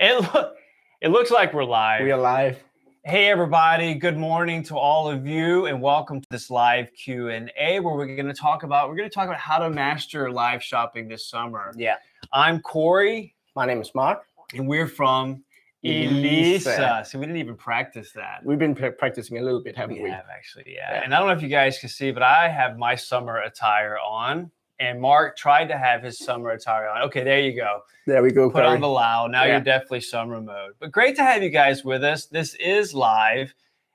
It looks like we're live. We are live. Hey everybody, good morning to all of you, and welcome to this live Q&A where we're going to talk about how to master live shopping this summer. Yeah. I'm Corey. My name is Mark. And we're from Elisa. So we didn't even practice that. We've been practicing a little bit, haven't we? We have actually, yeah. And I don't know if you guys can see, but I have my summer attire on. And Mark tried to have his summer attire on. Okay, there you go. There we go. Put on the loud. Now you're definitely summer mode. But great to have you guys with us. This is live.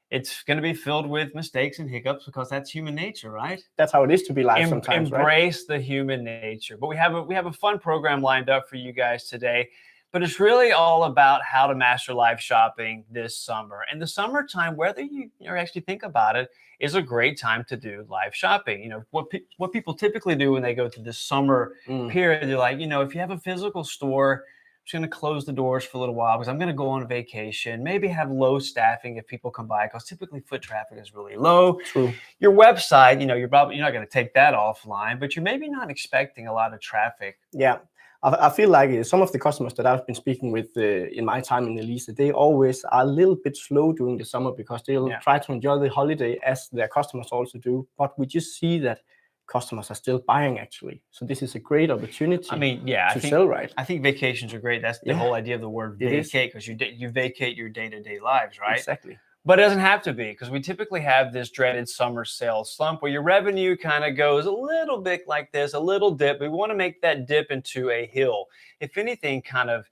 It's going to be filled with mistakes and hiccups because that's human nature, right? That's how it is to be live sometimes, Embrace the human nature. But we have a fun program lined up for you guys today. But it's really all about how to master live shopping this summer. And the summertime, whether you actually think about it, is a great time to do live shopping. You know, what people typically do when they go through this summer period, they're like, if you have a physical store, I'm just going to close the doors for a little while because I'm going to go on vacation, maybe have low staffing if people come by because typically foot traffic is really low. True. Your website, you're not going to take that offline, but you're maybe not expecting a lot of traffic. Yeah. I feel like some of the customers that I've been speaking with in my time in Elisa, they always are a little bit slow during the summer because they'll try to enjoy the holiday as their customers also do. But we just see that customers are still buying actually. So this is a great opportunity to sell right. I think vacations are great. That's the whole idea of the word vacate, because you vacate your day-to-day lives, right? Exactly. But it doesn't have to be, because we typically have this dreaded summer sales slump where your revenue kind of goes a little bit like this, a little dip. We want to make that dip into a hill. If anything, kind of,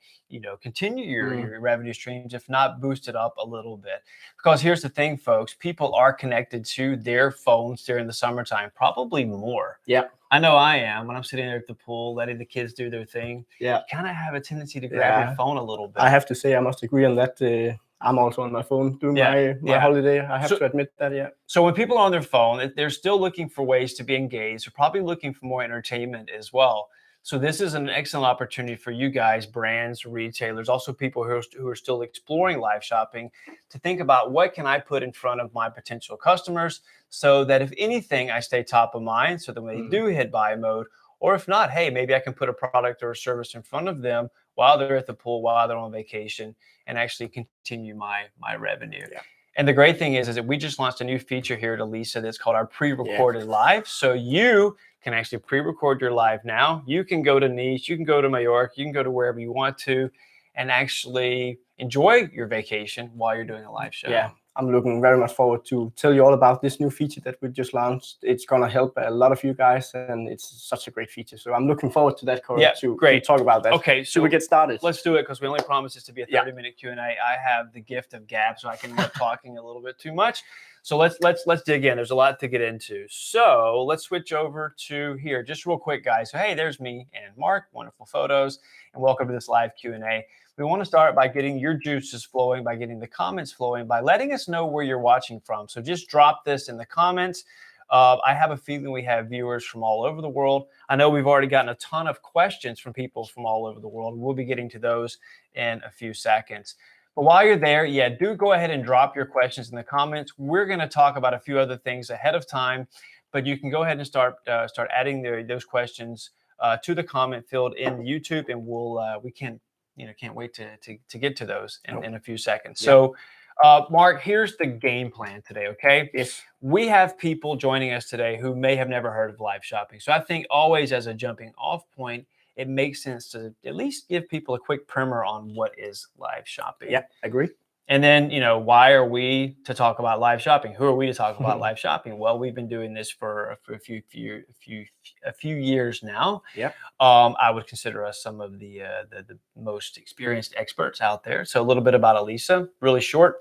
continue your revenue streams, if not boost it up a little bit. Because here's the thing, folks, people are connected to their phones during the summertime, probably more. Yeah. I know I am. When I'm sitting there at the pool, letting the kids do their thing, you kind of have a tendency to grab your phone a little bit. I have to say, I must agree on that. I'm also on my phone doing my holiday. I have to admit that, So when people are on their phone, they're still looking for ways to be engaged. They're probably looking for more entertainment as well. So this is an excellent opportunity for you guys, brands, retailers, also people who are still exploring live shopping, to think about what can I put in front of my potential customers so that if anything, I stay top of mind so that when they do hit buy mode, or if not, hey, maybe I can put a product or a service in front of them while they're at the pool, while they're on vacation, and actually continue my revenue. Yeah. And the great thing is that we just launched a new feature here at Elisa that's called our pre-recorded live. So you can actually pre-record your live now. You can go to Nice, you can go to Mallorca, you can go to wherever you want to, and actually enjoy your vacation while you're doing a live show. Yeah. I'm looking very much forward to tell you all about this new feature that we just launched. It's going to help a lot of you guys, and it's such a great feature. So I'm looking forward to that, Corey, to talk about that. Okay, so we get started. Let's do it, because we only promised this to be a 30-minute Q&A. I have the gift of gab, so I can end up talking a little bit too much. So let's dig in. There's a lot to get into. So let's switch over to here. Just real quick, guys. So hey, there's me and Mark. Wonderful photos. And welcome to this live Q&A. We want to start by getting your juices flowing, by getting the comments flowing, by letting us know where you're watching from. So just drop this in the comments. I have a feeling we have viewers from all over the world. I know we've already gotten a ton of questions from people from all over the world. We'll be getting to those in a few seconds. But while you're there, do go ahead and drop your questions in the comments. We're going to talk about a few other things ahead of time, but you can go ahead and start adding those questions to the comment field in YouTube, and can't wait to get to those in a few seconds. So, Mark, here's the game plan today, okay? Yes. We have people joining us today who may have never heard of live shopping. So I think always as a jumping off point, it makes sense to at least give people a quick primer on what is live shopping. Yeah, agree. And then, why are we to talk about live shopping? Who are we to talk about live shopping? Well, we've been doing this for a few years now. Yeah. I would consider us some of the most experienced experts out there. So a little bit about Elisa, really short.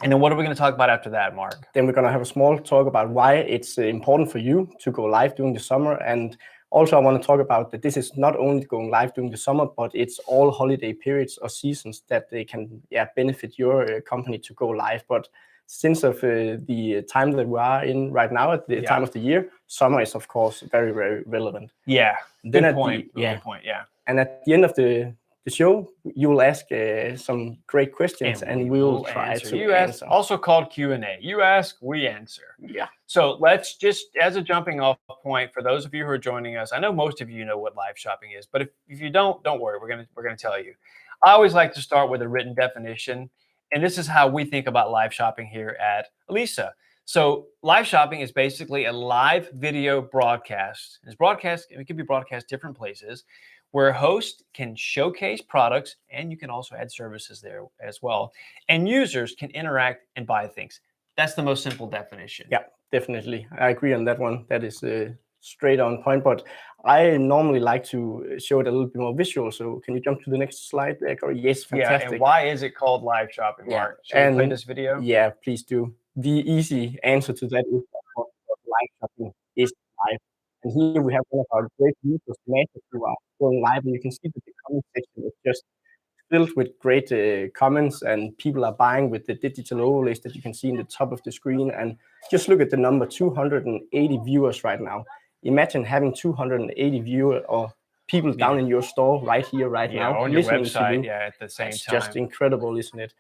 And then what are we going to talk about after that, Mark? Then we're going to have a small talk about why it's important for you to go live during the summer. And also, I want to talk about that this is not only going live during the summer, but it's all holiday periods or seasons that they can benefit your company to go live. But since of the time that we are in right now, at the time of the year, summer is, of course, very, very relevant. Yeah, good point. And at the end of the show, you will ask some great questions, and we will try to answer. Also called Q&A. You ask, we answer. Yeah. So let's just, as a jumping off point, for those of you who are joining us, I know most of you know what live shopping is, but if you don't worry, we're gonna tell you. I always like to start with a written definition, and this is how we think about live shopping here at Elisa. So live shopping is basically a live video broadcast. It's broadcast, it can be broadcast different places where a host can showcase products and you can also add services there as well. And users can interact and buy things. That's the most simple definition. Yeah, definitely. I agree on that one. That is straight on point, but I normally like to show it a little bit more visual. So can you jump to the next slide there, Corey? Yes, fantastic. Yeah, and why is it called live shopping, Mark? Should we play this video? Yeah, please do. The easy answer to that is that live shopping is live. And here we have one of our great users, Master, who are going live, and you can see that the comment section is just filled with great comments, and people are buying with the digital overlays that you can see in the top of the screen. And just look at the number, 280 viewers right now. Imagine having 280 viewers or people down in your store right here, right now, on your website, at the same time. It's just incredible, isn't it?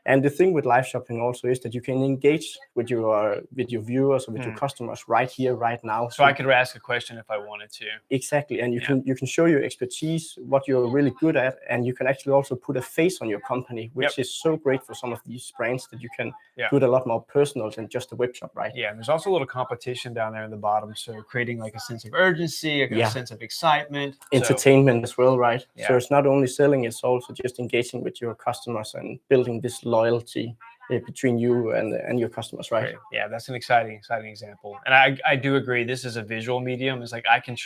And the thing with live shopping also is that you can engage with your viewers or with your customers right here, right now. So I could ask a question if I wanted to. Exactly, and you can show your expertise, what you're really good at, and you can actually also put a face on your company, which is so great for some of these brands that you can do it a lot more personal than just a web shop, right? Yeah, and there's also a little competition down there in the bottom, so creating like a sense of urgency, a sense of excitement, entertainment as well, right? So it's not only selling, it's also just engaging with your customers and building this loyalty between you and your customers, right? Yeah, that's an exciting example. And I do agree, this is a visual medium. It's like I can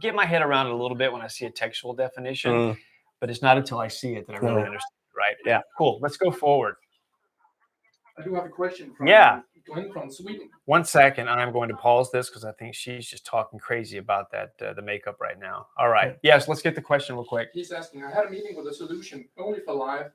get my head around it a little bit when I see a textual definition, but it's not until I see it that I really understand it, right? Yeah. Cool, let's go forward. I do have a question from Glenn from Sweden. 1 second, I'm going to pause this because I think she's just talking crazy about that the makeup right now. All right. Yes, let's get the question real quick. He's asking, I had a meeting with a solution only for live,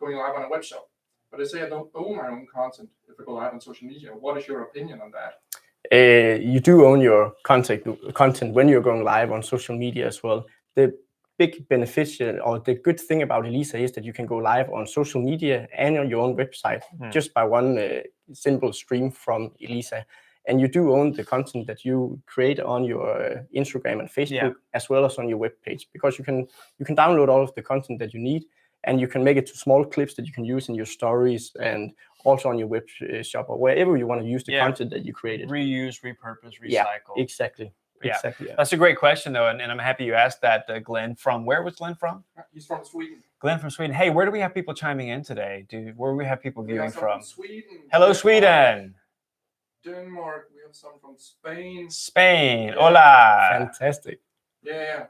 going live on a web shop. But I say I don't own my own content if I go live on social media. What is your opinion on that? You do own your content when you're going live on social media as well. The big beneficial or the good thing about Elisa is that you can go live on social media and on your own website just by one simple stream from Elisa. And you do own the content that you create on your Instagram and Facebook as well as on your web page, because you can download all of the content that you need, and you can make it to small clips that you can use in your stories and also on your web shop or wherever you want to use the content that you created. Reuse, repurpose, recycle. Yeah, exactly. Yeah. Exactly. Yeah. That's a great question, though, and I'm happy you asked that, Glenn. From where was Glenn from? He's from Sweden. Glenn from Sweden. Hey, where do we have people chiming in today? Where do we have people viewing from? Sweden. Hello, Sweden. Denmark. We have some from Spain. Spain. Hola. Fantastic. Yeah.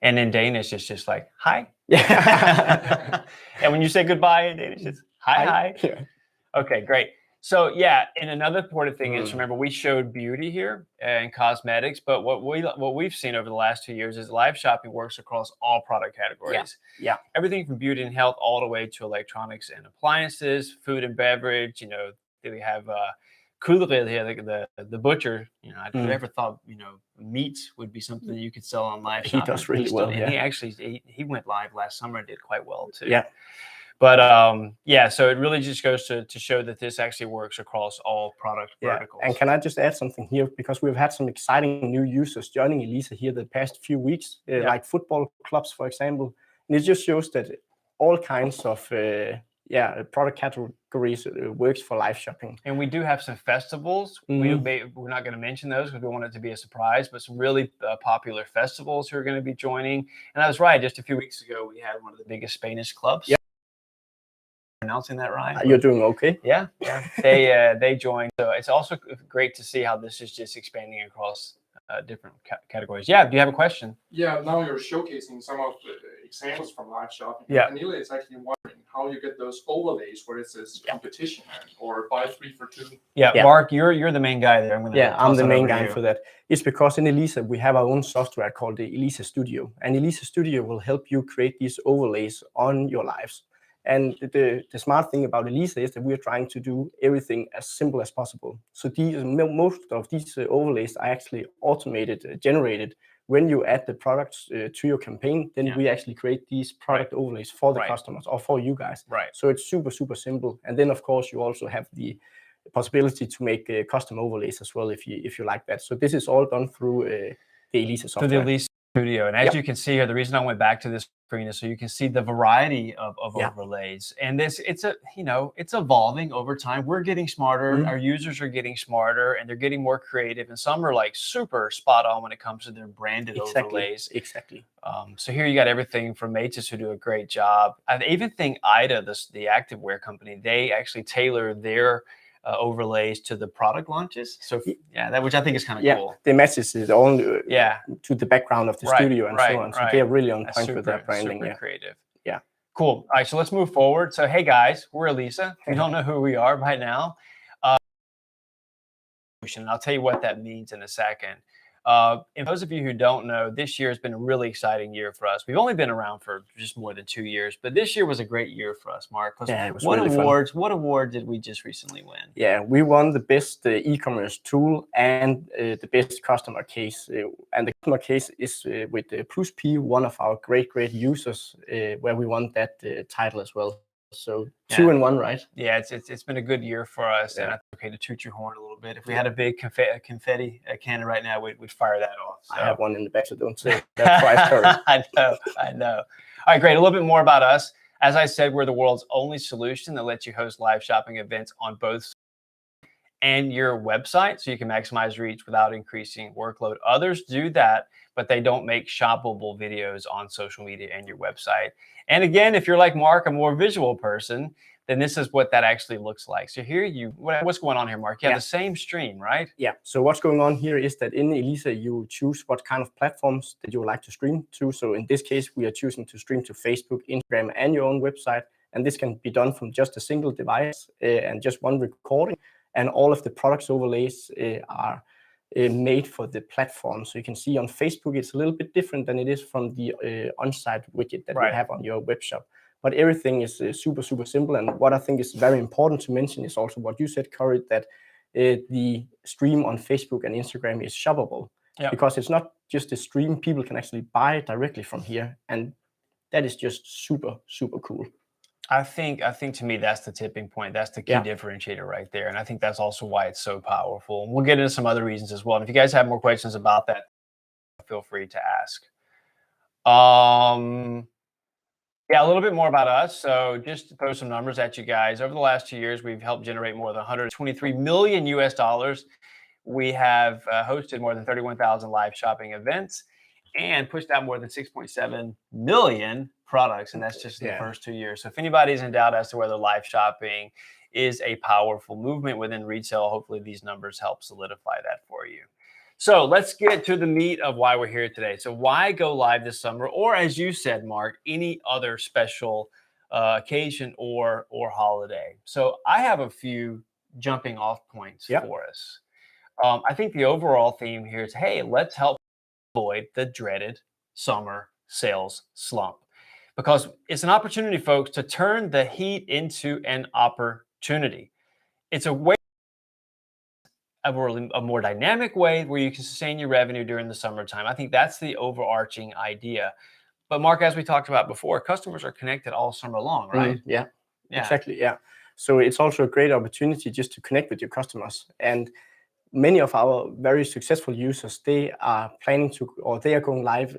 And in Danish, it's just like, hi. Yeah. And when you say goodbye in Danish, it's hi. Yeah. Okay, great. So and another important thing is, remember, we showed beauty here and cosmetics, but what we've seen over the last 2 years is live shopping works across all product categories. Yeah. Everything from beauty and health all the way to electronics and appliances, food and beverage. We have Krydderiet here, the butcher. I never thought meats would be something that you could sell on live shopping. He does really well. And he went live last summer and did quite well too. Yeah. But so it really just goes to show that this actually works across all product verticals. And can I just add something here? Because we've had some exciting new users joining Elisa here the past few weeks, like football clubs, for example. And it just shows that all kinds of product categories works for live shopping. And we do have some festivals. We're not going to mention those because we want it to be a surprise, but some really popular festivals who are going to be joining. And I was right, just a few weeks ago, we had one of the biggest Spanish clubs. Yeah. Pronouncing that right? You're doing okay. Yeah. They joined. So it's also great to see how this is just expanding across different categories. Yeah. Do you have a question? Yeah. Now you're showcasing some of the examples from live shopping. Yeah. Anila is actually wondering how you get those overlays where it says competition or buy 3 for 2. Yeah. Mark, you're the main guy there. I'm the main guy for that. It's because in Elisa we have our own software called the Elisa Studio, and Elisa Studio will help you create these overlays on your lives. And the smart thing about Elisa is that we are trying to do everything as simple as possible. So most of these overlays are actually automated, generated. When you add the products to your campaign, then we actually create these product overlays for the customers or for you guys. Right. So it's super, super simple. And then, of course, you also have the possibility to make custom overlays as well if you like that. So this is all done through the Elisa software. So the Elisa studio. And as you can see here, the reason I went back to this screen is so you can see the variety of overlays. And it's evolving over time. We're getting smarter. Our users are getting smarter, and they're getting more creative. And some are like super spot on when it comes to their branded overlays. Exactly. So here you got everything from Matus, who do a great job. I even think Ida, the activewear company, they actually tailor their overlays to the product launches. So which I think is kind of cool. The message is only to the background of the studio and so on. So they're really on point with their branding. Super creative. Yeah. Cool. All right, so let's move forward. So hey guys, we're Elisa. If you don't know who we are by now, and I'll tell you what that means in a second. And those of you who don't know, this year has been a really exciting year for us. We've only been around for just more than 2 years, but this year was a great year for us, Mark. Yeah, it was what really awards? fun. What award did we just recently win? Yeah, we won the best e-commerce tool and the best customer case. And the customer case is with Sprii, one of our great users, where we won that title as well. So 2 in 1, right? Yeah, it's been a good year for us, and it's okay to toot your horn a little bit. If we had a big confetti cannon right now, we'd fire that off. So. I have one in the back, so don't say that's why I started. I know. All right, great. A little bit more about us. As I said, we're the world's only solution that lets you host live shopping events on both and your website, so you can maximize reach without increasing workload. Others do that, but they don't make shoppable videos on social media and your website. And again, if you're like Mark, a more visual person, then this is what that actually looks like. So here what's going on here, Mark? You have the same stream, right? Yeah. So what's going on here is that in Elisa, you choose what kind of platforms that you would like to stream to. So in this case, we are choosing to stream to Facebook, Instagram, and your own website. And this can be done from just a single device and just one recording. And all of the products overlays are made for the platform. So you can see on Facebook, it's a little bit different than it is from the on-site widget that you have on your web shop. But everything is super simple. And what I think is very important to mention is also what you said, Corey, that the stream on Facebook and Instagram is shoppable. Because it's not just a stream, people can actually buy directly from here. And that is just super cool. I think to me, that's the tipping point. That's the key differentiator right there. And I think that's also why it's so powerful. And we'll get into some other reasons as well. And if you guys have more questions about that, feel free to ask. A little bit more about us. So just to throw some numbers at you guys, over the last 2 years, we've helped generate more than $123 million US. We have hosted more than 31,000 live shopping events and pushed out more than 6.7 million products. And that's just in the first 2 years. So if anybody's in doubt as to whether live shopping is a powerful movement within retail, hopefully these numbers help solidify that for you. So let's get to the meat of why we're here today. So why go live this summer? Or as you said, Mark, any other special occasion or holiday? So I have a few jumping off points for us. I think the overall theme here is, hey, let's help avoid the dreaded summer sales slump. Because it's an opportunity, folks, to turn the heat into an opportunity. It's a way, a more dynamic way where you can sustain your revenue during the summertime. I think that's the overarching idea. But Mark, as we talked about before, customers are connected all summer long, right? Yeah, exactly. Yeah. So it's also a great opportunity just to connect with your customers. And many of our very successful users, they are planning to, or they are going live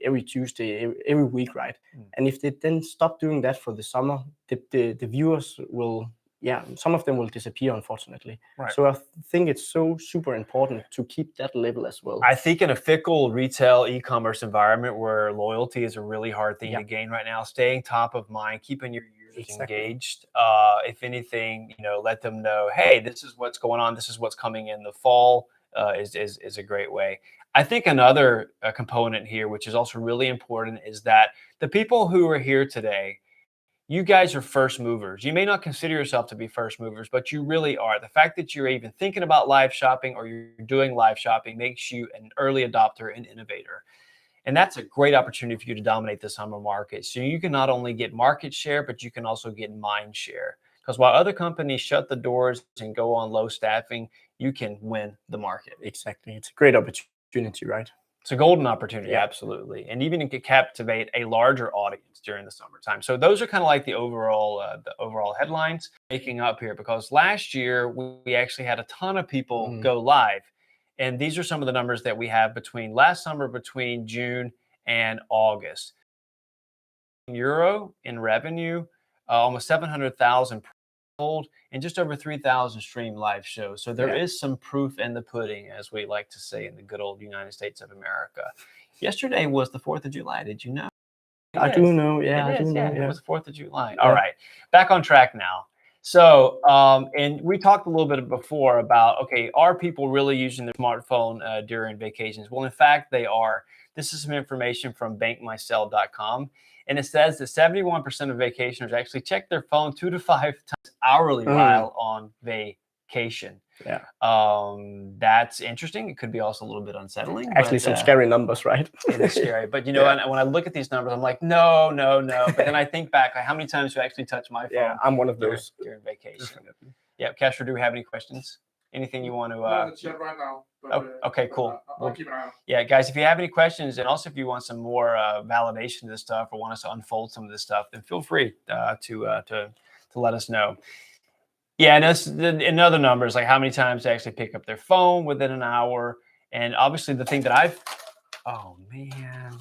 every Tuesday, every week, right? And if they then stop doing that for the summer, the viewers will, some of them will disappear, unfortunately. So I think it's so super important to keep that level as well. I think in a fickle retail e-commerce environment where loyalty is a really hard thing to gain right now, staying top of mind, keeping your users engaged. If anything, let them know, hey, this is what's going on. This is what's coming in the fall is a great way. I think another component here, which is also really important, is that the people who are here today, you guys are first movers. You may not consider yourself to be first movers, but you really are. The fact that you're even thinking about live shopping or you're doing live shopping makes you an early adopter and innovator. And that's a great opportunity for you to dominate the summer market. So you can not only get market share, but you can also get mind share. Because while other companies shut the doors and go on low staffing, you can win the market. Exactly. It's a great opportunity, right? It's a golden opportunity, absolutely. And even it could captivate a larger audience during the summertime. So those are kind of like the overall headlines making up here, because last year we actually had a ton of people go live. And these are some of the numbers that we have between last summer, between June and August. Euro in revenue, almost 700,000 sold, and just over 3,000 streamed live shows. So there is some proof in the pudding, as we like to say in the good old United States of America. Yesterday was the 4th of July. Did you know? I do know. Yeah, it I do is. know. It Yeah. was 4th of July. All right, back on track now. So, and we talked a little bit before about, okay, are people really using their smartphone during vacations? Well, in fact, they are. This is some information from bankmysell.com. And it says that 71% of vacationers actually check their phone 2 to 5 times hourly while on vacation. Yeah. That's interesting. It could be also a little bit unsettling. Actually, but, some scary numbers, right? It is scary. But, you know, when I look at these numbers, I'm like, no. But then I think back, like, how many times do I actually touch my phone? Yeah, I'm one of those. During vacation. Yeah, Casper, do we have any questions? Anything you want to? No, it's yet right now. But, okay, cool. I'll keep an eye out. Yeah, guys, if you have any questions, and also if you want some more validation of this stuff, or want us to unfold some of this stuff, then feel free to let us know. Yeah, and in other numbers, like how many times they actually pick up their phone within an hour, and obviously the thing that oh man,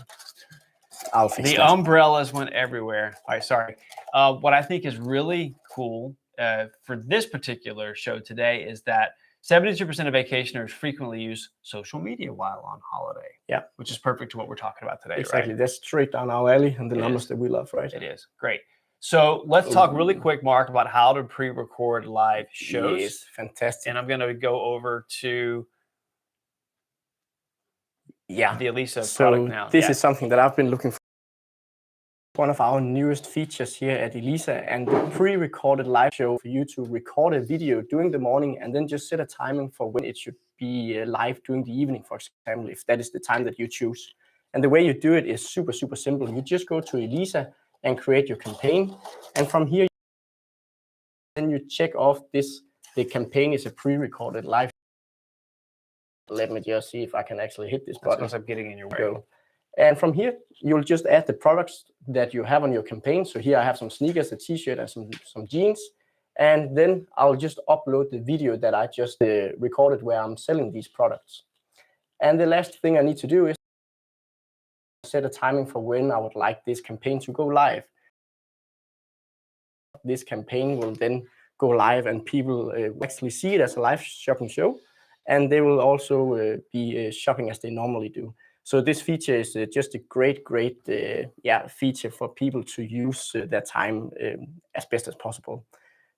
I'll fix the that. umbrellas went everywhere. All right, sorry. What I think is really cool for this particular show today is that 72% of vacationers frequently use social media while on holiday. Yeah. Which is perfect to what we're talking about today, Exactly. right? That's straight down our alley and the numbers that we love, right? It is. Great. So let's talk really quick, Mark, about how to pre-record live shows. Yes, fantastic. And I'm going to go over to the Elisa product now. This is something that I've been looking for. One of our newest features here at Elisa, and the pre-recorded live show for you to record a video during the morning and then just set a timing for when it should be live during the evening, for example, if that is the time that you choose. And the way you do it is super, super simple. You just go to Elisa and create your campaign. And from here, then you check off the campaign is a pre-recorded live. Let me just see if I can actually hit this button. Because I'm getting in your way. Go. And from here, you'll just add the products that you have on your campaign. So here I have some sneakers, a t-shirt, and some jeans. And then I'll just upload the video that I just recorded where I'm selling these products. And the last thing I need to do is set a timing for when I would like this campaign to go live. This campaign will then go live, and people actually see it as a live shopping show. And they will also be shopping as they normally do. So this feature is just a great feature for people to use their time as best as possible.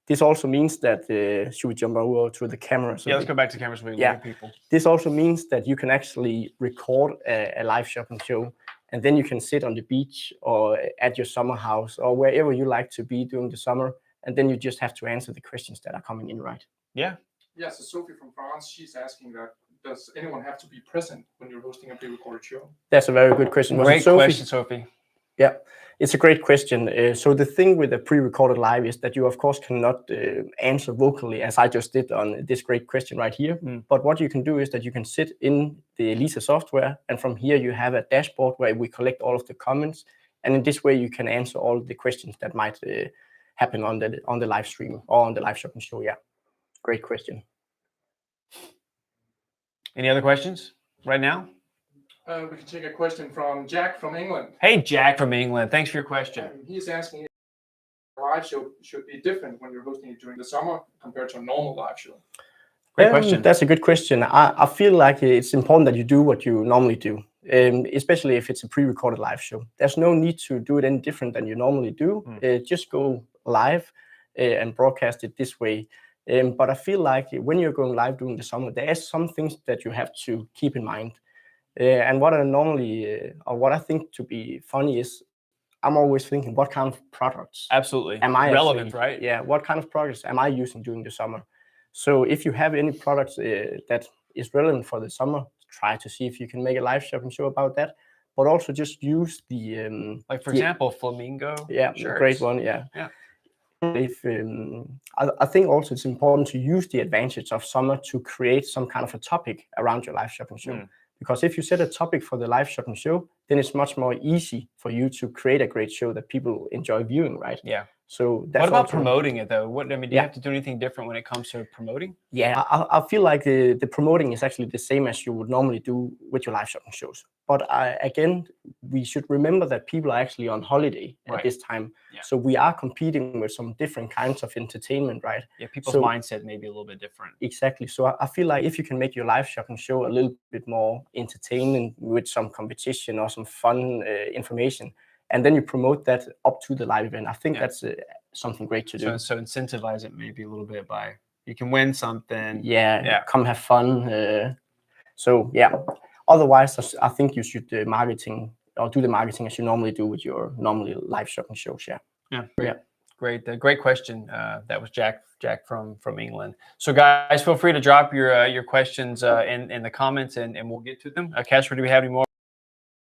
This also means that, should we jump over to the camera? So let's go back to cameras so we can look at people. This also means that you can actually record a live shopping show, and then you can sit on the beach or at your summer house or wherever you like to be during the summer, and then you just have to answer the questions that are coming in, right? Yeah. Yeah, so Sophie from France, she's asking that, does anyone have to be present when you're hosting a pre-recorded show? That's a very good question. Great question, Sophie. Yeah, it's a great question. So the thing with a pre-recorded live is that you, of course, cannot answer vocally, as I just did on this great question right here. But what you can do is that you can sit in the Elisa software, and from here you have a dashboard where we collect all of the comments. And in this way, you can answer all the questions that might happen on the live stream or on the live shopping show. Yeah, great question. Any other questions right now? We can take a question from Jack from England. Hey, Jack from England. Thanks for your question. He's asking if a live show should be different when you're hosting it during the summer compared to a normal live show. Great question. That's a good question. I feel like it's important that you do what you normally do, especially if it's a pre-recorded live show. There's no need to do it any different than you normally do. Just go live and broadcast it this way. But I feel like when you're going live during the summer, there are some things that you have to keep in mind. And what I normally, or what I think to be funny is, I'm always thinking, what kind of products? Absolutely. Am I relevant, actually, right? Yeah. What kind of products am I using during the summer? So if you have any products that is relevant for the summer, try to see if you can make a live shopping show about that. But also just use the like for example, flamingo. Yeah, shirts. Great one. Yeah. Yeah. If I think also it's important to use the advantage of summer to create some kind of a topic around your live shopping show. Because if you set a topic for the live shopping show, then it's much more easy for you to create a great show that people enjoy viewing, right? Yeah. So that's what about also, promoting it though? What I mean, do you Yeah. have to do anything different when it comes to promoting? Yeah, I feel like the promoting is actually the same as you would normally do with your live shopping shows. But again, we should remember that people are actually on holiday Right. at this time. Yeah. So we are competing with some different kinds of entertainment, right? Yeah, people's So- mindset may be a little bit different. Exactly. So I feel like if you can make your live shopping show a little bit more entertaining with some competition or some fun information, and then you promote that up to the live event, I think that's something great to do. So incentivize it maybe a little bit by you can win something. Yeah. Come have fun. So yeah. Otherwise, I think you should do the marketing as you normally do with your normally live shopping shows. Yeah. Yeah. Great. Great question. That was Jack from England. So guys, feel free to drop your questions in the comments and we'll get to them. Casper, do we have any more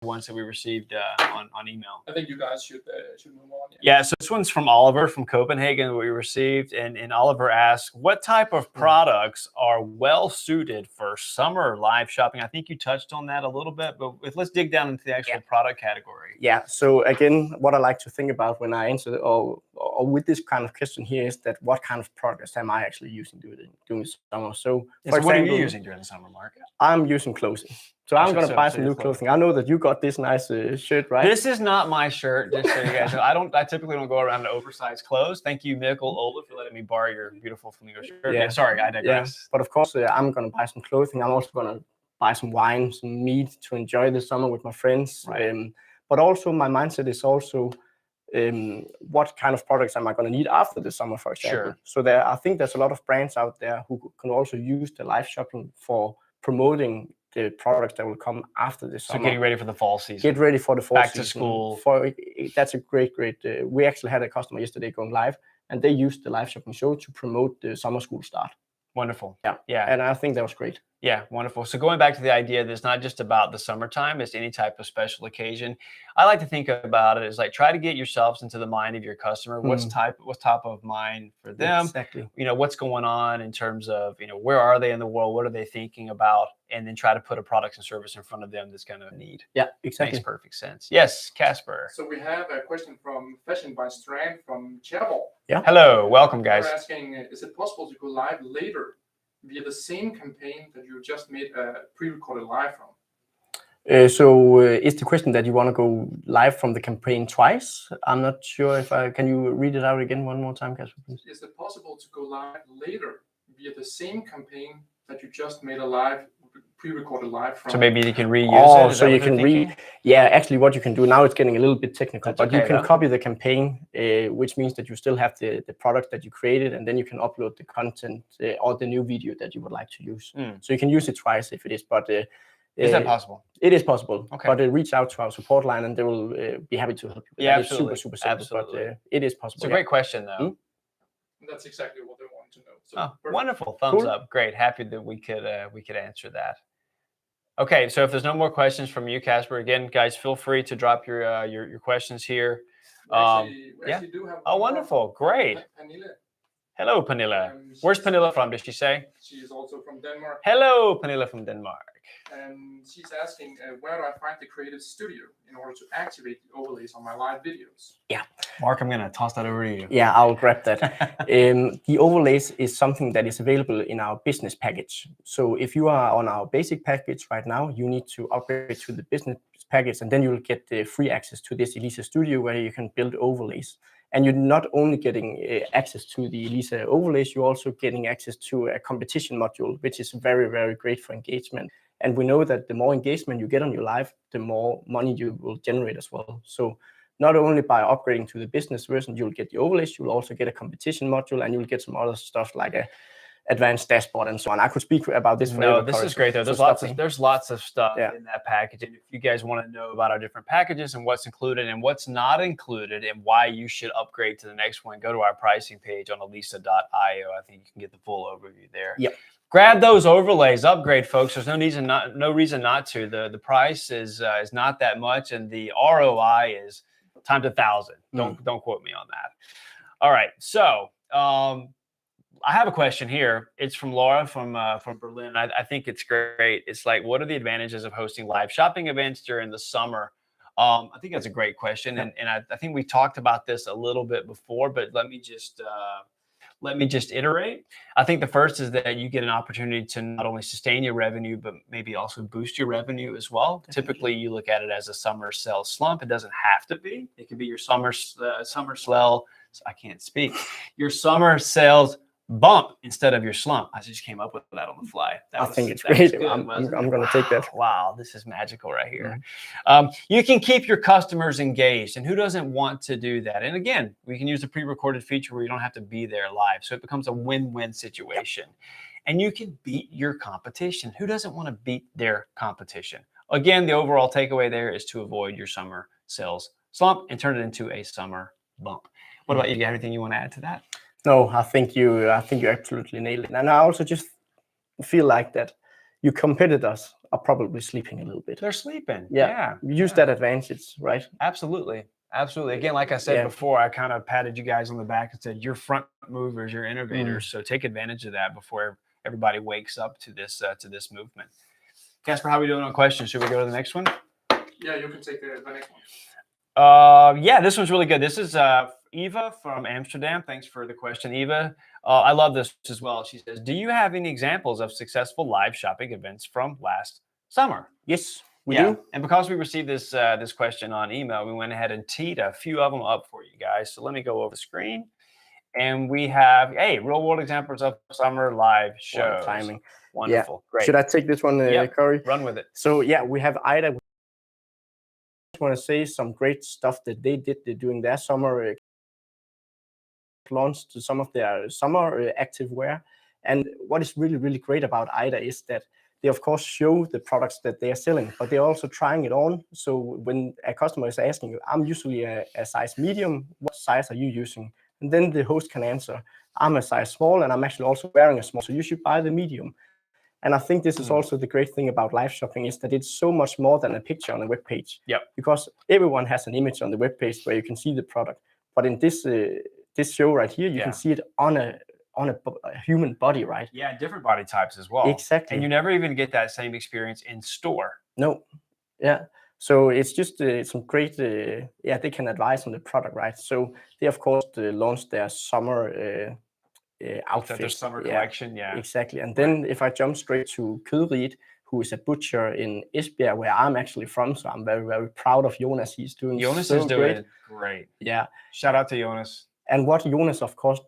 ones that we received on email? I think you guys should move on. Yeah, so this one's from Oliver from Copenhagen, we received, and Oliver asks, what type of products are well suited for summer live shopping? I think you touched on that a little bit, but let's dig down into the actual product category. Yeah. So again, what I like to think about when I answer or with this kind of question here is that what kind of products am I actually using during the summer? So for what are example, you using during the summer, Mark? I'm using clothing. So I'm going to buy some new clothing. I know that you got this nice shirt, right? This is not my shirt, just so you guys know. I typically don't go around in oversized clothes. Thank you, Mikkel Ola, for letting me borrow your beautiful flamingo shirt. Yeah, sorry, I digress. Yeah. But of course, I'm going to buy some clothing. I'm also going to buy some wine, some meat to enjoy the summer with my friends. Right. But also my mindset is also what kind of products am I going to need after the summer, for example. Sure. So I think there's a lot of brands out there who can also use the live shopping for promoting the products that will come after the summer. So getting ready for the fall season. Get ready for the fall Back season. to school. That's a great. We actually had a customer yesterday going live, and they used the live shopping show to promote the summer school start. Wonderful. Yeah. And I think that was great. Yeah, wonderful. So going back to the idea that it's not just about the summertime, it's any type of special occasion. I like to think about it as like try to get yourselves into the mind of your customer. What's top of mind for them? Exactly. What's going on in terms of, where are they in the world? What are they thinking about? And then try to put a product and service in front of them that's going to need. Yeah, exactly. Makes perfect sense. Yes, Casper. So we have a question from Fashion by Strand from Cherbourg. Yeah. Hello, welcome guys. They're asking, is it possible to go live later via the same campaign that you just made a pre-recorded live from? So is the question that you want to go live from the campaign twice? I'm not sure if can you read it out again one more time, Casper, please? Is it possible to go live later via the same campaign that you just made a pre-recorded live from? So maybe you can reuse it. So you can Yeah, actually what you can do now, it's getting a little bit technical, but you can copy the campaign, which means that you still have the product that you created, and then you can upload the content or the new video that you would like to use. So you can use it twice if it is, but is that possible? It is possible. Okay. But reach out to our support line and they will be happy to help you. Yeah, It's super simple, absolutely. but it is possible. It's a great question though. That's exactly what they want to know. So wonderful. Thumbs up. Great. Happy that we could answer that. Okay, so if there's no more questions from you, Casper, again, guys, feel free to drop your questions here. We actually do have wonderful. Great. Pernille. Hello, Pernille. Where's Pernille from, did she say? She is also from Denmark. Hello, Pernille from Denmark. And she's asking, where do I find the creative studio in order to activate the overlays on my live videos? Yeah. Mark, I'm going to toss that over to you. Yeah, I'll grab that. The overlays is something that is available in our business package. So if you are on our basic package right now, you need to upgrade to the business package, and then you'll get the free access to this Elisa Studio where you can build overlays. And you're not only getting access to the Elisa overlays, you're also getting access to a competition module, which is very, very great for engagement. And we know that the more engagement you get on your live, the more money you will generate as well. So not only by upgrading to the business version, you'll get the overlays, you'll also get a competition module, and you'll get some other stuff like a advanced dashboard and so on. I could speak about this forever. No, this is great though. There's lots of stuff in that package. And if you guys want to know about our different packages and what's included and what's not included and why you should upgrade to the next one, go to our pricing page on elisa.io. I think you can get the full overview there. Yep. Grab those overlays, upgrade, folks. There's no reason not to. The price is not that much, and the ROI is times 1,000. Don't quote me on that. All right, so I have a question here. It's from Laura from Berlin. I think it's great. It's like, what are the advantages of hosting live shopping events during the summer I think that's a great question, and I think we talked about this a little bit before, but let me just iterate. I think the first is that you get an opportunity to not only sustain your revenue, but maybe also boost your revenue as well. Definitely. Typically, you look at it as a summer sales slump. It doesn't have to be. It could be your summer sale. I can't speak. Your summer sales bump instead of your slump. I just came up with that on the fly. I think it's great. I'm going to take that. Wow, this is magical right here. You can keep your customers engaged, and who doesn't want to do that? And again, we can use the pre-recorded feature where you don't have to be there live, so it becomes a win-win situation. And you can beat your competition. Who doesn't want to beat their competition? Again, the overall takeaway there is to avoid your summer sales slump and turn it into a summer bump. What about you? Do you have anything you want to add to that? No, I think you absolutely nailed it. And I also just feel like that your competitors are probably sleeping a little bit. They're sleeping. Yeah. Use that advantage, right? Absolutely. Again, like I said before, I kind of patted you guys on the back and said, you're front movers, you're innovators. So take advantage of that before everybody wakes up to this movement. Casper, how are we doing on questions? Should we go to the next one? Yeah, you can take the next one. Yeah, this one's really good. This is Eva from Amsterdam. Thanks for the question, Eva. I love this as well. She says, do you have any examples of successful live shopping events from last summer? Yes, we do. And because we received this this question on email, we went ahead and teed a few of them up for you guys. So let me go over the screen. And we have, real world examples of summer live shows. Timing. Wonderful. Yeah. Great. Should I take this one, Corey? Run with it. So yeah, we have Ida. I want to say some great stuff that they did during their summer. Launched some of their summer active wear. And what is really, really great about Ida is that they, of course, show the products that they are selling, but they're also trying it on. So when a customer is asking you, I'm usually a size medium, what size are you using? And then the host can answer, I'm a size small and I'm actually also wearing a small, so you should buy the medium. And I think this is also the great thing about live shopping is that it's so much more than a picture on a web page. Because everyone has an image on the web page where you can see the product. But in this this show right here, you can see it on a human body, right? Yeah, different body types as well. Exactly. And you never even get that same experience in store. No. Yeah. So it's just some great, they can advise on the product, right? So they, of course, launched their summer outfit. Their summer collection, Exactly. And then if I jump straight to Kødriget, who is a butcher in Esbjerg, where I'm actually from, so I'm very, very proud of Jonas. He's doing Jonas so is doing great. Yeah. Shout out to Jonas. And what Jonas, of course,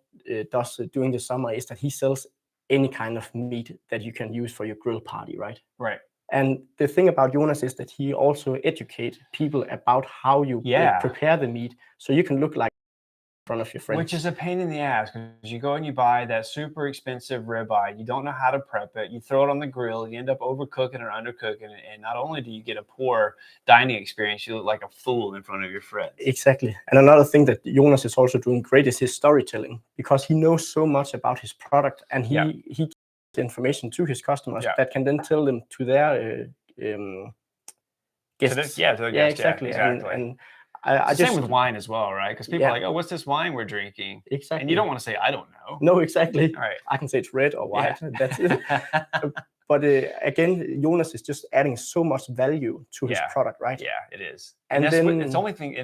does during the summer is that he sells any kind of meat that you can use for your grill party, right? Right. And the thing about Jonas is that he also educates people about how you prepare the meat, so you can look like in front of your friends. Which is a pain in the ass, because you go and you buy that super expensive ribeye, you don't know how to prep it, you throw it on the grill, you end up overcooking or undercooking it, and not only do you get a poor dining experience, you look like a fool in front of your friends. Exactly. And another thing that Jonas is also doing great is his storytelling, because he knows so much about his product, and he gives information to his customers that can then tell them to their guests. To their guests. Exactly. And I just same with wine as well, right? Because people are like, oh, what's this wine we're drinking? Exactly. And you don't want to say, I don't know. No, exactly. All right. I can say it's red or white. That's it. But again, Jonas is just adding so much value to his product, right? Yeah, it is. And that's then it's the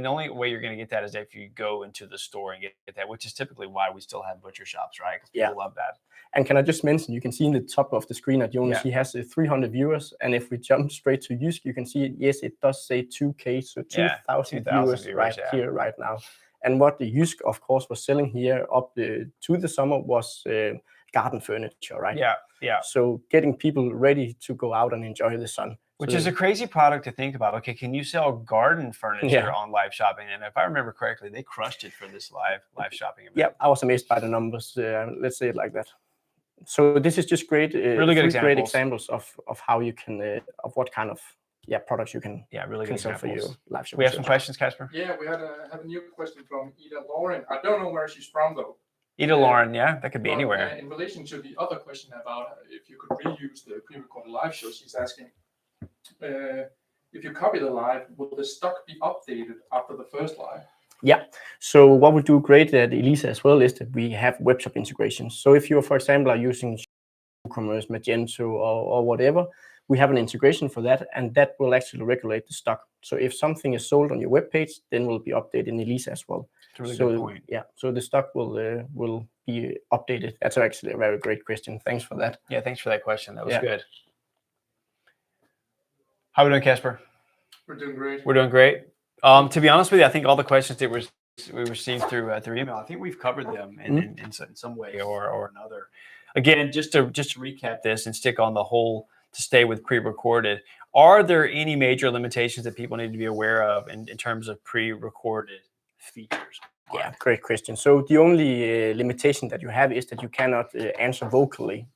only way you're going to get that is if you go into the store and get that, which is typically why we still have butcher shops, right? Because people love that. And can I just mention, you can see in the top of the screen at Jonas, he has 300 viewers. And if we jump straight to Jysk, you can see, yes, it does say 2K, so 2,000 viewers right here, right now. And what the Jysk, of course, was selling here up to the summer was garden furniture, right? Yeah. So getting people ready to go out and enjoy the sun. Which is a crazy product to think about. Okay, can you sell garden furniture on live shopping? And if I remember correctly, they crushed it for this live shopping event. Yeah, I was amazed by the numbers. Let's say it like that. So this is just great, really good great examples of how you can, of what kind of products you can really good sell for your live shopping. We have some questions, Casper? Yeah, we have a new question from Ida Lauren. I don't know where she's from though. Ida Lauren, that could be anywhere. In relation to the other question about if you could reuse the pre-recorded live show, she's asking, if you copy the live, will the stock be updated after the first live? Yeah. So what we do great at Elisa as well is that we have web shop integrations. So if you, for example, are using WooCommerce, Magento, or whatever, we have an integration for that, and that will actually regulate the stock. So if something is sold on your webpage, then will be updated in Elisa as well. That's a really So good point. yeah, so the stock will be updated. That's actually a very great question. Thanks for that. Yeah, thanks for that question. That was Yeah. good. How are we doing, Casper? We're doing great. We're doing great. To be honest with you, I think all the questions that we received through email, I think we've covered them in some way or another. Again, just to recap this and stick on the whole to stay with pre-recorded, are there any major limitations that people need to be aware of in terms of pre-recorded features? Yeah, great question. So the only limitation that you have is that you cannot answer vocally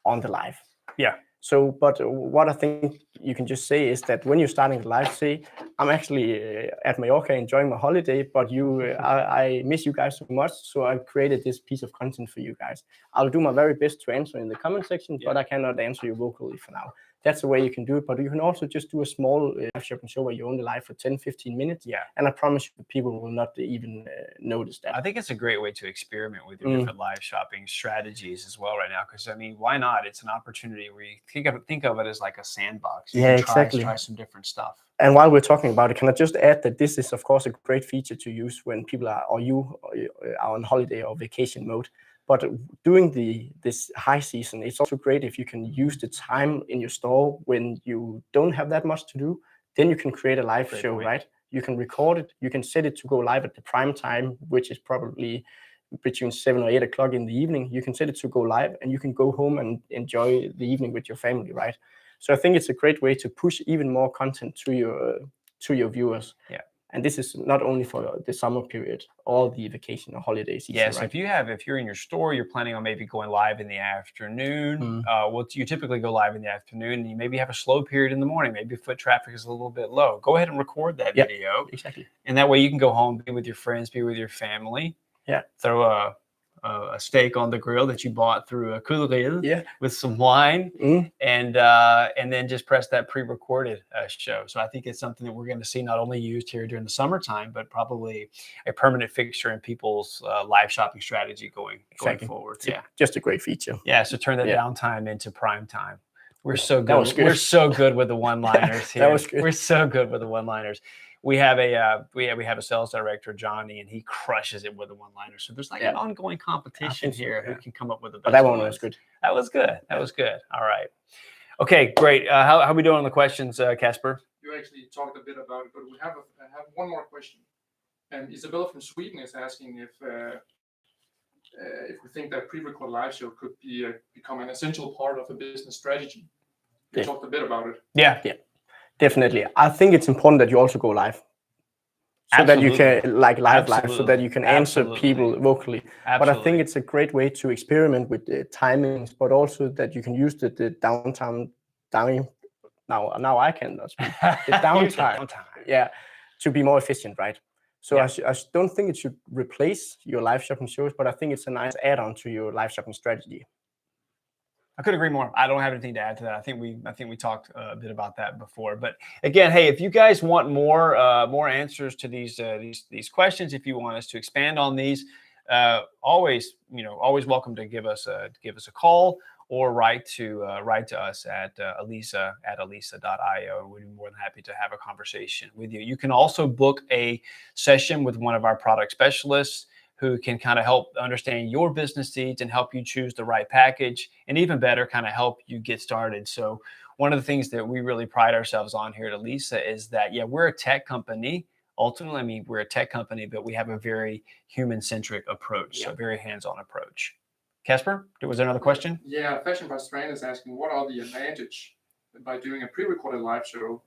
on the live. Yeah. So, but what I think you can just say is that when you're starting the live, say, I'm actually at Mallorca enjoying my holiday, but I miss you guys so much, so I created this piece of content for you guys. I'll do my very best to answer in the comment section, but I cannot answer you vocally for now. That's the way you can do it, but you can also just do a small live shopping show where you're only live for 10-15 minutes. Yeah. And I promise you, people will not even notice that. I think it's a great way to experiment with your different live shopping strategies as well right now. Because I mean, why not? It's an opportunity where you think of it as like a sandbox. You can try some different stuff. And while we're talking about it, can I just add that this is, of course, a great feature to use when people are on holiday or vacation mode. But during this high season, it's also great if you can use the time in your store when you don't have that much to do. Then you can create a live show, right? You can record it. You can set it to go live at the prime time, which is probably between 7 or 8 o'clock in the evening. You can set it to go live, and you can go home and enjoy the evening with your family, right? So I think it's a great way to push even more content to your viewers. Yeah. And this is not only for the summer period or the vacation or holiday season. Yes, right? if you're in your store, you're planning on maybe going live in the afternoon. Well, you typically go live in the afternoon, and you maybe have a slow period in the morning. Maybe foot traffic is a little bit low. Go ahead and record that video. Exactly. And that way you can go home, be with your friends, be with your family. Yeah. Throw a steak on the grill that you bought through a coolreel with some wine, and then just press that pre-recorded show. So I think it's something that we're going to see not only used here during the summertime, but probably a permanent fixture in people's live shopping strategy going forward. Yeah, just a great feature. Yeah, so turn that downtime into prime time. We're so good. We're so good with the one-liners here. That was good. We're so good with the one-liners. We have a sales director, Johnny, and he crushes it with the one-liners. So there's like an ongoing competition here who can come up with the best. But that one was good. That was good. That was good. All right. Okay, great. How are we doing on the questions, Casper? You actually talked a bit about it, but I have one more question. And Isabella from Sweden is asking if we think that pre-record live show could become an essential part of a business strategy. You talked a bit about it. Yeah. Definitely. I think it's important that you also go live. So that you can live, so that you can answer people vocally. But I think it's a great way to experiment with the timings, but also that you can use the downtime. Now I cannot speak. The downtime. To be more efficient, right? So I don't think it should replace your live shopping shows, but I think it's a nice add-on to your live shopping strategy. I couldn't agree more. I don't have anything to add to that. I think we talked a bit about that before. But again, hey, if you guys want more answers to these questions, if you want us to expand on these, always welcome to give us a call or write to us at elisa@elisa.io. We'd be more than happy to have a conversation with you. You can also book a session with one of our product specialists who can kind of help understand your business needs and help you choose the right package, and even better, kind of help you get started. So one of the things that we really pride ourselves on here at Elisa is that, we're a tech company. Ultimately, I mean, we're a tech company, but we have a very human-centric approach, so a very hands-on approach. Casper, was there another question? Yeah, Fashion by Strand is asking, what are the advantage by doing a pre-recorded live show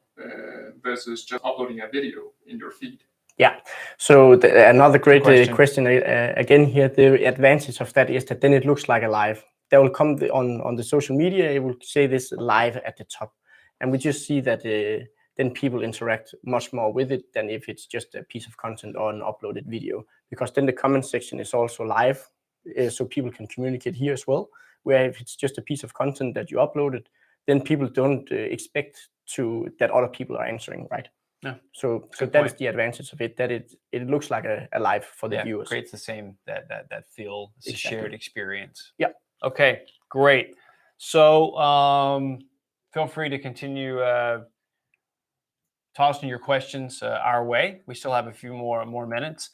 versus just uploading a video in your feed? Yeah, so another great question again here. The advantage of that is that then it looks like a live. There will come on the social media, it will say this live at the top. And we just see that then people interact much more with it than if it's just a piece of content or an uploaded video. Because then the comment section is also live, so people can communicate here as well. Where if it's just a piece of content that you uploaded, then people don't expect that other people are answering, right? No. So that is the advantage of it, that it looks like a live for the viewers. Creates the same that feel. It's a shared experience. Yeah. Okay, great. So feel free to continue tossing your questions our way. We still have a few more minutes.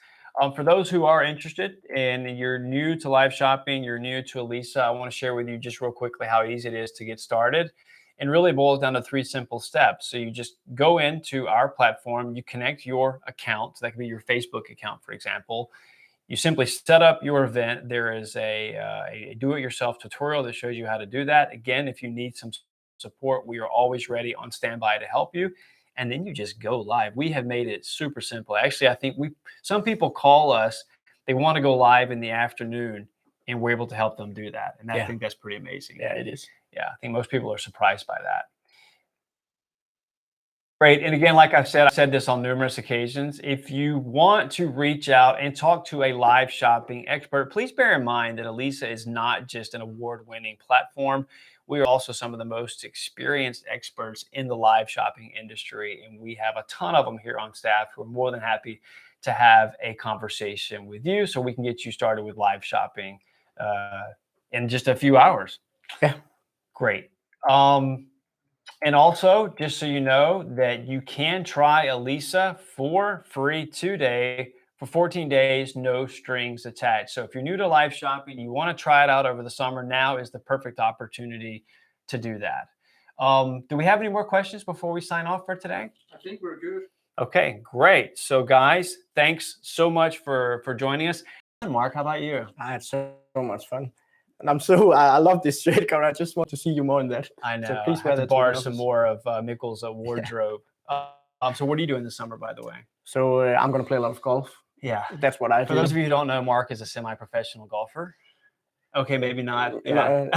For those who are interested and you're new to live shopping, you're new to Elisa, I want to share with you just real quickly how easy it is to get started. And really boils down to 3 simple steps. So you just go into our platform, you connect your account. So that could be your Facebook account, for example. You simply set up your event. There is a do-it-yourself tutorial that shows you how to do that. Again, if you need some support, we are always ready on standby to help you. And then you just go live. We have made it super simple. Actually, I think some people call us, they want to go live in the afternoon, and we're able to help them do that. And I think that's pretty amazing. Yeah, it is. Yeah, I think most people are surprised by that. Great. And again, like I've said this on numerous occasions, if you want to reach out and talk to a live shopping expert, please bear in mind that Elisa is not just an award-winning platform. We are also some of the most experienced experts in the live shopping industry, and we have a ton of them here on staff who are more than happy to have a conversation with you so we can get you started with live shopping in just a few hours. Yeah. Great. And also, just so you know, that you can try Elisa for free today for 14 days, no strings attached. So if you're new to live shopping, you want to try it out over the summer, now is the perfect opportunity to do that. Do we have any more questions before we sign off for today? I think we're good. Okay, great. So guys, thanks so much for joining us. Mark, how about you? I had so much fun. And I love this shirt, Conrad. I just want to see you more in that. I know. So please I wear have to that borrow some more of Mikkel's wardrobe. Yeah. So what are you doing this summer, by the way? So I'm going to play a lot of golf. Yeah. That's what I do. For those of you who don't know, Mark is a semi-professional golfer. Okay, maybe not. Yeah.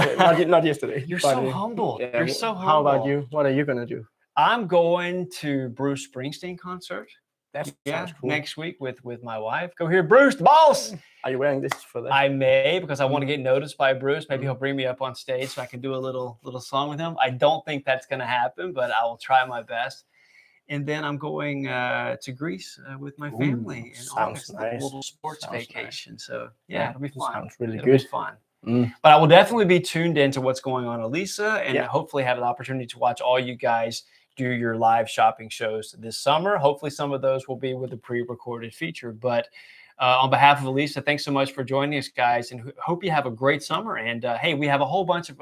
not yesterday. You're so humble. Yeah, You're so humble. How about you? What are you going to do? I'm going to Bruce Springsteen concert. That sounds cool. Next week with my wife. Go hear Bruce, the boss. Are you wearing this for that? I may, because I want to get noticed by Bruce. Maybe he'll bring me up on stage so I can do a little song with him. I don't think that's going to happen, but I will try my best. And then I'm going to Greece with my family in August. Nice. A little sports vacation. Nice. So yeah, it'll be fun. Sounds really It'll good. be fun. But I will definitely be tuned into what's going on, Elisa, and hopefully have an opportunity to watch all you guys do your live shopping shows this summer. Hopefully some of those will be with a pre-recorded feature. But on behalf of Elisa, thanks so much for joining us, guys, and hope you have a great summer. And hey, we have a whole bunch of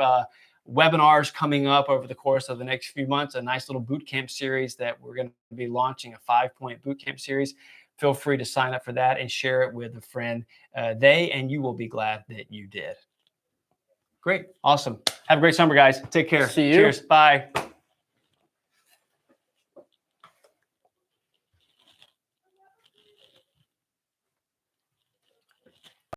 webinars coming up over the course of the next few months, a nice little boot camp series that we're going to be launching, a 5-point boot camp series. Feel free to sign up for that and share it with a friend. They and you will be glad that you did. Great. Awesome. Have a great summer, guys. Take care. See you. Cheers. Bye.